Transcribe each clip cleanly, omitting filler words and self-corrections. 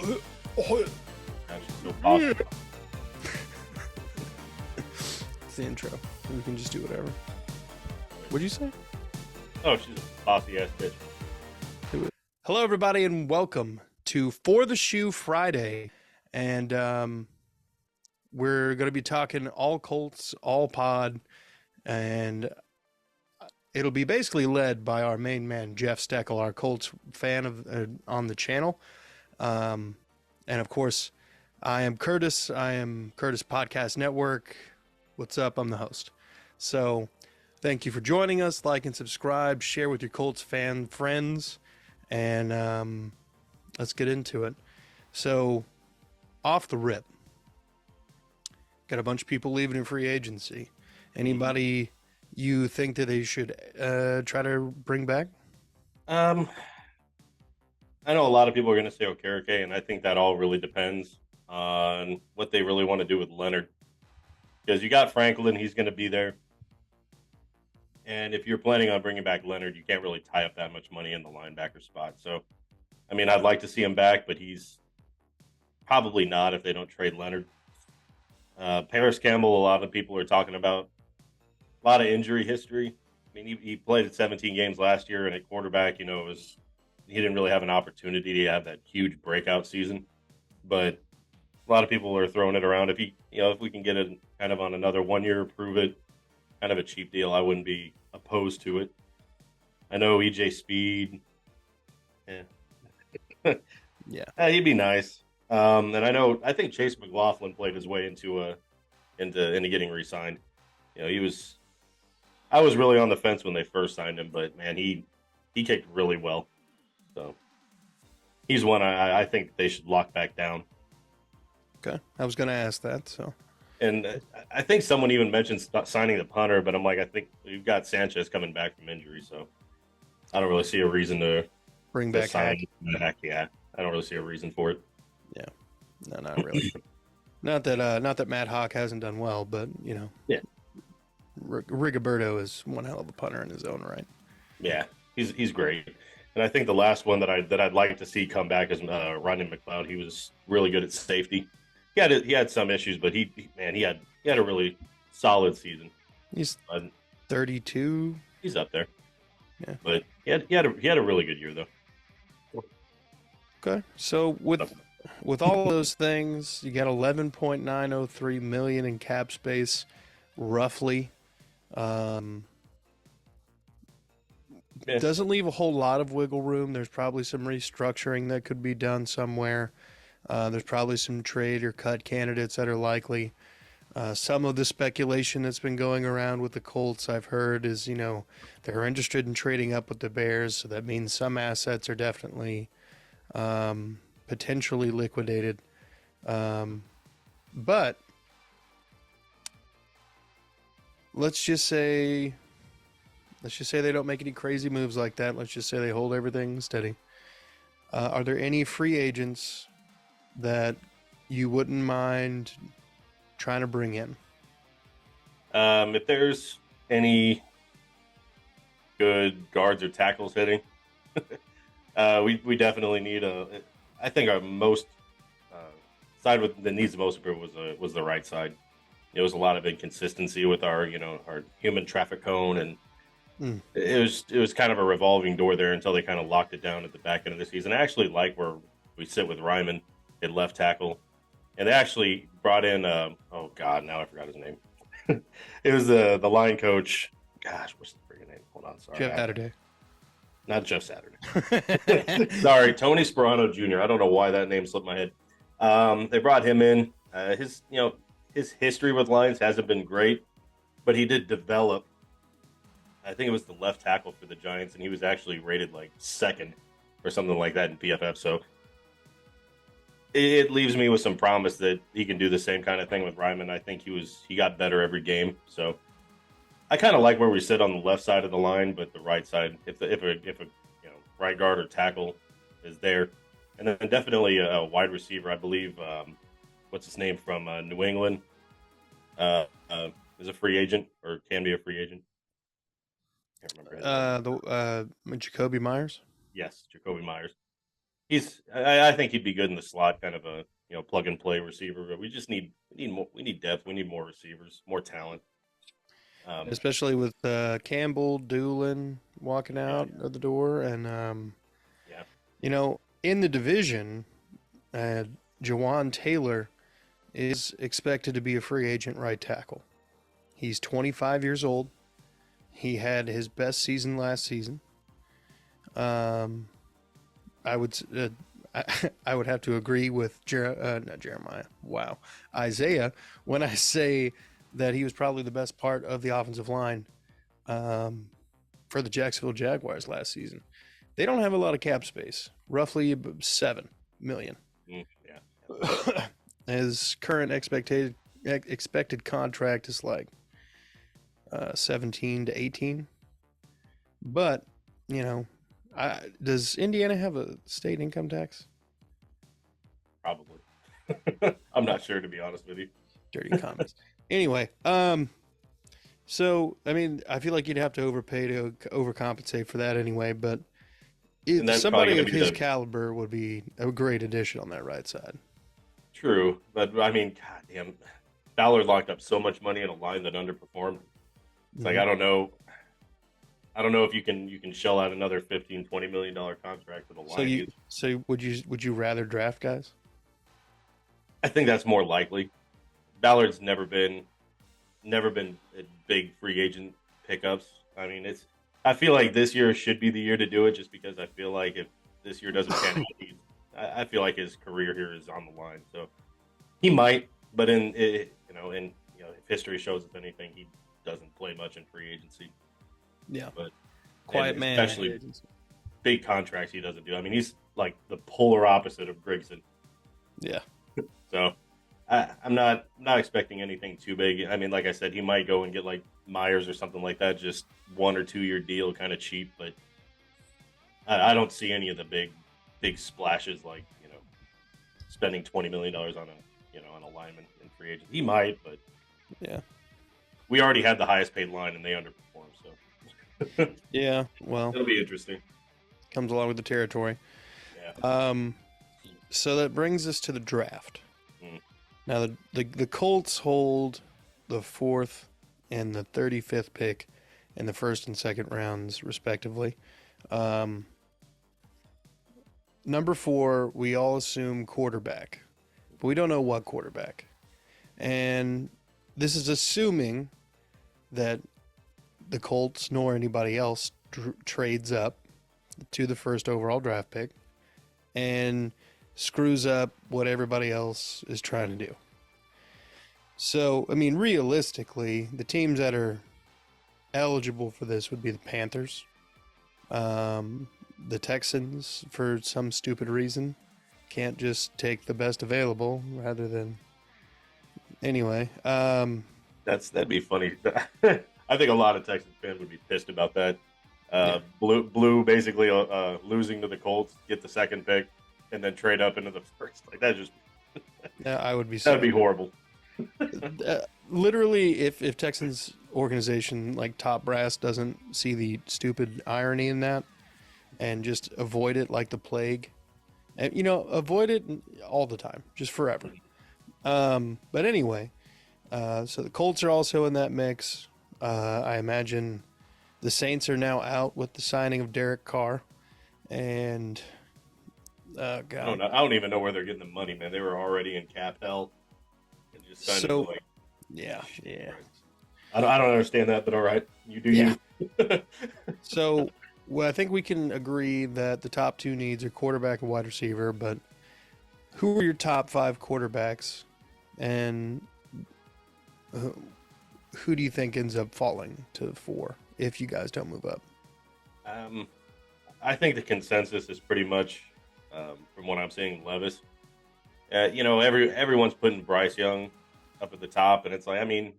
She's so popular. It's the intro. We can just do whatever. What'd you say? Oh, she's a bossy ass bitch. Hello, everybody, and welcome to For the Shoe Friday. And we're going to be talking all Colts, all pod, and it'll be basically led by our main man, Jeff Steckel, our Colts fan of on the channel. And of course, I am Curtis. I am Curtis Podcast Network. What's up? I'm the host. So thank you for joining us. Like and subscribe. Share with your Colts fan friends. And let's get into it. So, off the rip, got a bunch of people leaving in free agency. Anybody you think that they should try to bring back? I know a lot of people are going to say Okereke, and I think that all really depends on what they really want to do with Leonard. Because you got Franklin, he's going to be there. And if you're planning on bringing back Leonard, you can't really tie up that much money in the linebacker spot. So, I mean, I'd like to see him back, but he's probably not if they don't trade Leonard. Paris Campbell, a lot of people are talking about a lot of injury history. I mean, he played at 17 games last year, and at quarterback, he didn't really have an opportunity to have that huge breakout season. But a lot of people are throwing it around. If we can get it kind of on another 1 year, prove it, kind of a cheap deal, I wouldn't be opposed to it. I know EJ Speed, Yeah, he'd be nice. And I think Chase McLaughlin played his way into getting re-signed. I was really on the fence when they first signed him, but man, he kicked really well. So he's one I think they should lock back down. okay. I was going to ask that. So, And I think someone even mentioned signing the punter, but I'm like, I think we've got Sanchez coming back from injury, so I don't really see a reason to bring back sign Hack. back. Yeah, I don't really see a reason for it. Yeah, no, not really. Not that Matt Hawk hasn't done well, but Yeah. Rigoberto is one hell of a punter in his own right. Yeah, he's great. And I think the last one that I'd like to see come back is Rodney McLeod. He was really good at safety. He had some issues, but he had a really solid season. He's 32. He's up there. Yeah, but he had a really good year though. Okay, so with all those things, you got 11.903 million in cap space, roughly. Doesn't leave a whole lot of wiggle room. There's probably some restructuring that could be done somewhere. There's probably some trade or cut candidates that are likely. Some of the speculation that's been going around with the Colts, I've heard, is they're interested in trading up with the Bears, so that means some assets are definitely potentially liquidated. But let's just say they don't make any crazy moves like that. Let's just say they hold everything steady. Are there any free agents that you wouldn't mind trying to bring in? If there's any good guards or tackles hitting, we definitely need I think our most side that needs the most improvement was the right side. There was a lot of inconsistency with our human traffic cone, and it was kind of a revolving door there until they kind of locked it down at the back end of the season. I actually like where we sit with Ryman at left tackle, and they actually brought in oh god, now I forgot his name. It was the line coach. Gosh, what's the freaking name? Hold on, sorry. Jeff Saturday. Not Jeff Saturday. Sorry, Tony Sperano Jr. I don't know why that name slipped my head. They brought him in. His history with Lions hasn't been great, but he did develop. I think it was the left tackle for the Giants, and he was actually rated like second or something like that in PFF. So it leaves me with some promise that he can do the same kind of thing with Ryman. I think he got better every game. So I kind of like where we sit on the left side of the line, but the right side, if a right guard or tackle is there, and then definitely a wide receiver. I believe what's his name from New England is a free agent or can be a free agent. Can't remember his name. Jacoby Myers. Yes, Jacoby Myers. I think he'd be good in the slot, kind of a plug and play receiver. But we need depth. We need more receivers, more talent. especially with Campbell, Doolin walking Yeah, out of the door, and yeah. in the division, uh, Jawan Taylor is expected to be a free agent right tackle. He's 25 years old. He had his best season last season. Um, I would I would have to agree with not Jeremiah. Wow, Isaiah when I say that he was probably the best part of the offensive line um, for the Jacksonville Jaguars last season. They don't have a lot of cap space, roughly 7 million. Yeah. His current expected contract is like 17 to 18. But, you know, does Indiana have a state income tax? Probably. I'm not sure, to be honest with you. Dirty comments. Anyway, so I mean, I feel like you'd have to overpay to overcompensate for that anyway. But And that's probably somebody going of to be his the caliber would be a great addition on that right side. true. But I mean, goddamn, Ballard locked up so much money in a line that underperformed. It's like Mhm. I don't know if you can shell out another 15-20 million dollar contract for the So line. would you rather draft guys? I think that's more likely. Ballard's never been a big free agent pickups. I mean, I feel like this year should be the year to do it, just because I feel like if this year doesn't pan out, I feel like his career here is on the line. So he might, but if history shows us anything, he doesn't play much in free agency. Yeah, But and quiet man. especially big contracts, he doesn't do. I mean, he's like the polar opposite of Grigson. Yeah, So I'm not expecting anything too big. I mean, like I said, he might go and get like Myers or something like that, just 1 or 2 year deal, kind of cheap. But I don't see any of the big splashes, like spending $20 million on a lineman in free agent. He might, but yeah, we already had the highest paid line and they underperformed. So yeah. Well, it'll be interesting. comes along with the territory. Yeah. So that brings us to the draft. Mm. Now the Colts hold the 4th and the 35th pick in the first and second rounds, respectively. Number 4, we all assume quarterback, but we don't know what quarterback. And this is assuming that the Colts nor anybody else trades up to the first overall draft pick and screws up what everybody else is trying to do. So, I mean, realistically, the teams that are eligible for this would be the Panthers, the Texans, for some stupid reason, can't just take the best available rather than. Anyway, That'd be funny. I think a lot of Texans fans would be pissed about that. Yeah. Blue basically losing to the Colts, get the second pick, and then trade up into the first. Like I would be. That'd be horrible. Literally, if Texans organization like top brass doesn't see the stupid irony in that and just avoid it like the plague, and avoid it all the time, just forever. But anyway, so the Colts are also in that mix. I imagine the Saints are now out with the signing of Derek Carr, and God, I don't even know where they're getting the money, man. They were already in cap hell. And just So- like, yeah. I don't understand that, but all right, you do Yeah. you. So, well, I think we can agree that the top 2 needs are quarterback and wide receiver. But who are your top 5 quarterbacks, and who do you think ends up falling to 4 if you guys don't move up? I think the consensus is pretty much, from what I'm seeing, Levis. Everyone's putting Bryce Young up at the top, and it's like, I mean,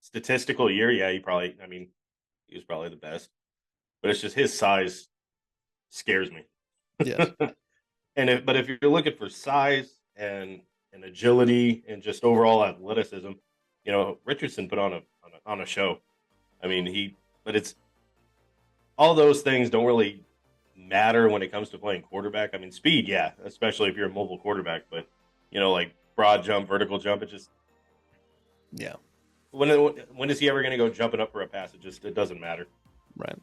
statistical year, yeah, he was probably the best, but it's just his size scares me. Yes. But if you're looking for size and agility and just overall athleticism, Richardson put on a show. I mean, but it's all those things don't really matter when it comes to playing quarterback. I mean, speed, yeah, especially if you're a mobile quarterback. But like broad jump, vertical jump, it just Yeah. when is he ever going to go jumping up for a pass? It doesn't matter. Right.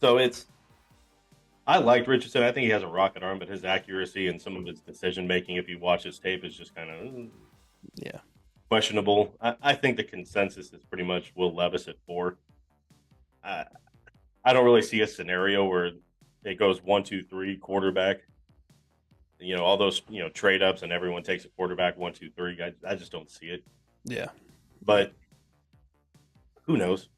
So I liked Richardson. I think he has a rocket arm, but his accuracy and some of his decision making, if you watch his tape, is just kind of Yeah. questionable. I think the consensus is pretty much Will Levis at 4. I, I don't really see a scenario where it goes 1, 2, 3 quarterback. All those trade ups and everyone takes a quarterback 1, 2, 3. I just don't see it. Yeah. But who knows?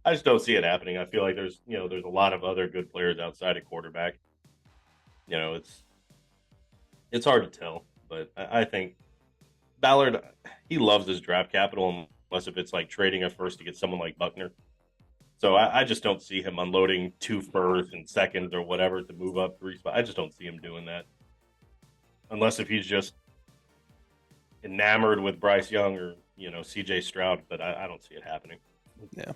I just don't see it happening. I feel like there's a lot of other good players outside of quarterback. It's hard to tell, but I think Ballard, he loves his draft capital unless if it's like trading a first to get someone like Buckner. So I just don't see him unloading 2 firsts and seconds or whatever to move up 3 spots. I just don't see him doing that. Unless if he's just enamored with Bryce Young or, CJ Stroud, but I don't see it happening. Yeah.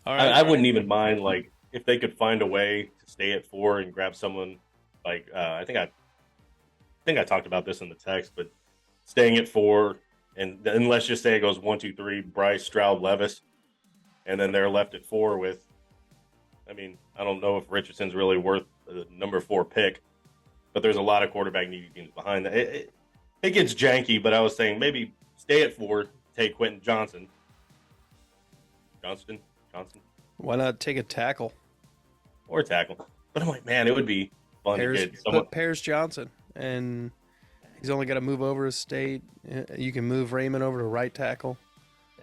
All right. I wouldn't even mind, like, if they could find a way to stay at 4 and grab someone like I think I talked about this in the text, but staying at 4 and let's just say it goes 1, 2, 3, Bryce, Stroud, Levis, and then they're left at 4 with. I mean, I don't know if Richardson's really worth the number 4 pick, but there's a lot of quarterback needy teams behind that. It gets janky, but I was saying maybe stay at 4, take Quentin Johnson. Johnson. Why not take a tackle? Or tackle. But I'm like, man, it would be fun to get someone. Put Paris Johnson, and he's only got to move over a state. You can move Raymond over to right tackle.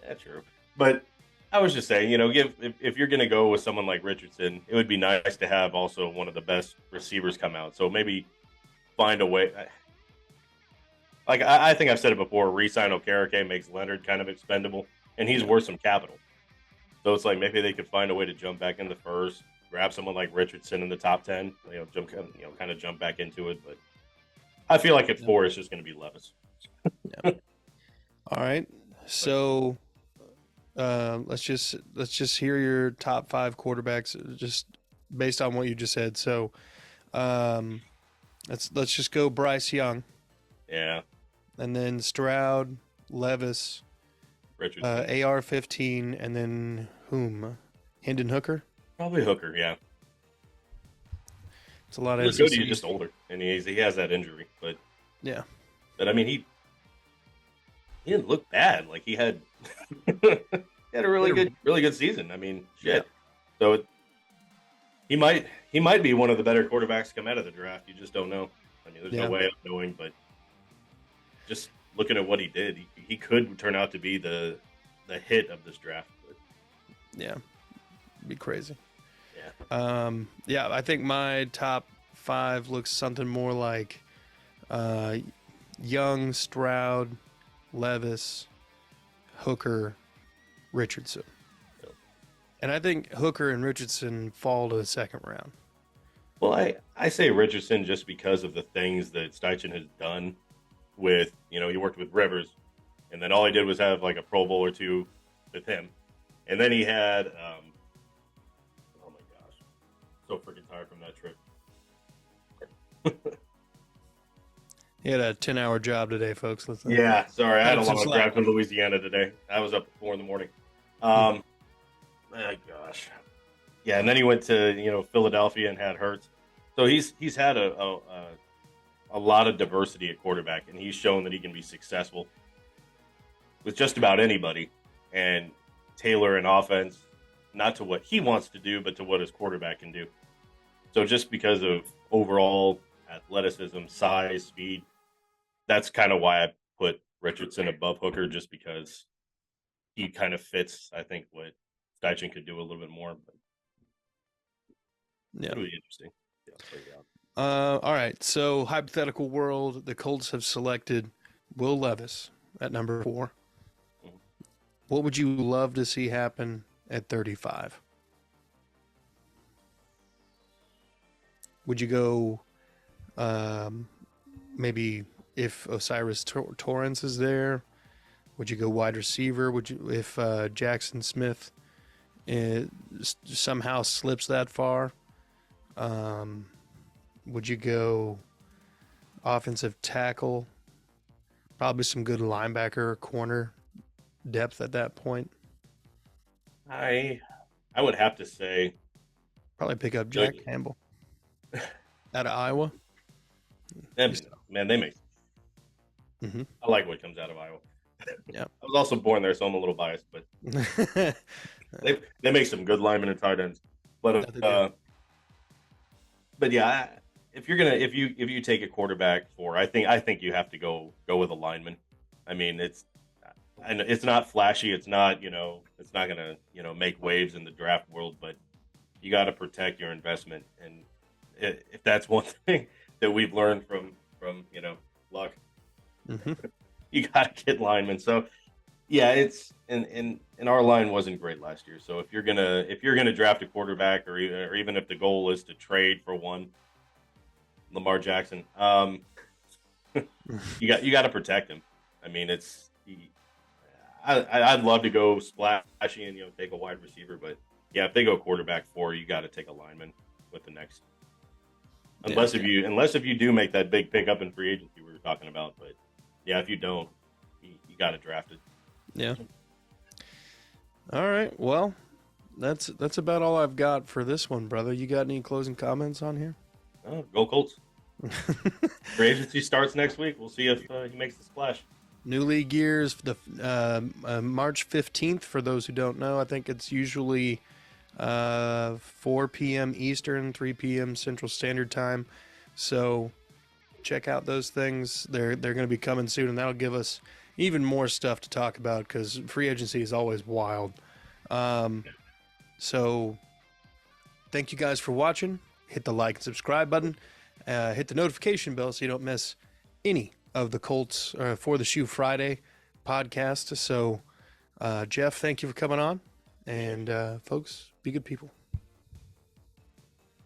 Yeah, true. But I was just saying, if you're going to go with someone like Richardson, it would be nice to have also one of the best receivers come out. So maybe find a way. Like I think I've said it before, re-sign Okereke makes Leonard kind of expendable, and he's worth some capital. So it's like maybe they could find a way to jump back in the first, grab someone like Richardson in the top 10, kind of jump back into it. But I feel like at 4, it's just going to be Levis. Yeah. All right. So let's just hear your top 5 quarterbacks, just based on what you just said. So let's just go Bryce Young. Yeah. And then Stroud, Levis, Richardson. AR-15, and then whom? Hendon Hooker? Probably Hooker, yeah. It's a lot of He's good. He's just older, and he has that injury. But yeah. But I mean, he didn't look bad. Like he had a really good season. I mean, shit. Yeah. So he might be one of the better quarterbacks to come out of the draft. You just don't know. I mean, there's no way of knowing, but just looking at what he did, he could turn out to be the hit of this draft. But. Yeah, be crazy. Yeah. I think my top 5 looks something more like Young, Stroud, Levis, Hooker, Richardson. Yep. And I think Hooker and Richardson fall to the second round. Well, I say Richardson just because of the things that Steichen has done with, he worked with Rivers, and then all he did was have like a Pro Bowl or 2 with him. And then he had, oh my gosh, so freaking tired from that trip. He had a 10-hour job today, folks. Yeah, sorry. I had a long drive to Louisiana today. I was up at 4 a.m. Oh, gosh. Yeah, and then he went to, Philadelphia and had Hurts. So he's had a lot of diversity at quarterback, and he's shown that he can be successful with just about anybody and tailor an offense, not to what he wants to do, but to what his quarterback can do. So just because of overall athleticism, size, speed, that's kind of why I put Richardson above Hooker, just because he kind of fits, I think, what Steichen could do a little bit more. But yeah. Really interesting. All right. So, hypothetical world, the Colts have selected Will Levis at number 4. Mm-hmm. What would you love to see happen at 35? Would you go maybe if Osiris Torrance is there? Would you go wide receiver? Would you if Jackson Smith somehow slips that far, would you go offensive tackle? Probably some good linebacker or corner depth at that point. I would have to say, Probably pick up you know, Jack Campbell out of Iowa. man, they make. Mm-hmm. I like what comes out of Iowa. Yeah. I was also born there, so I'm a little biased, but they make some good linemen and tight ends. But yeah, if you take a quarterback I think you have to go with a lineman. I mean, it's not flashy. It's not it's not gonna make waves in the draft world, but you got to protect your investment. And if that's one thing that we've learned from Luck, mm-hmm. you got to get linemen. So yeah, it's and our line wasn't great last year. So if you're gonna draft a quarterback, or even if the goal is to trade for one, Lamar Jackson, you got to protect him. I mean, I'd love to go splashy and take a wide receiver, but yeah, if they go quarterback 4, you got to take a lineman with the next. Unless if you do make that big pickup in free agency we were talking about, but yeah, if you don't, you got to draft it. Yeah. All right. Well, that's about all I've got for this one, brother. You got any closing comments on here? Oh, go Colts. Free agency starts next week. We'll see if he makes the splash. New league years, the March 15th, for those who don't know. I think it's usually 4 p.m. Eastern, 3 p.m. Central Standard Time. So check out those things. They're going to be coming soon, and that'll give us even more stuff to talk about because free agency is always wild. So thank you guys for watching. Hit the like and subscribe button. Hit the notification bell so you don't miss any of the Colts For the Shoe Friday podcast. So, Jeff, thank you for coming on. And, folks, be good people.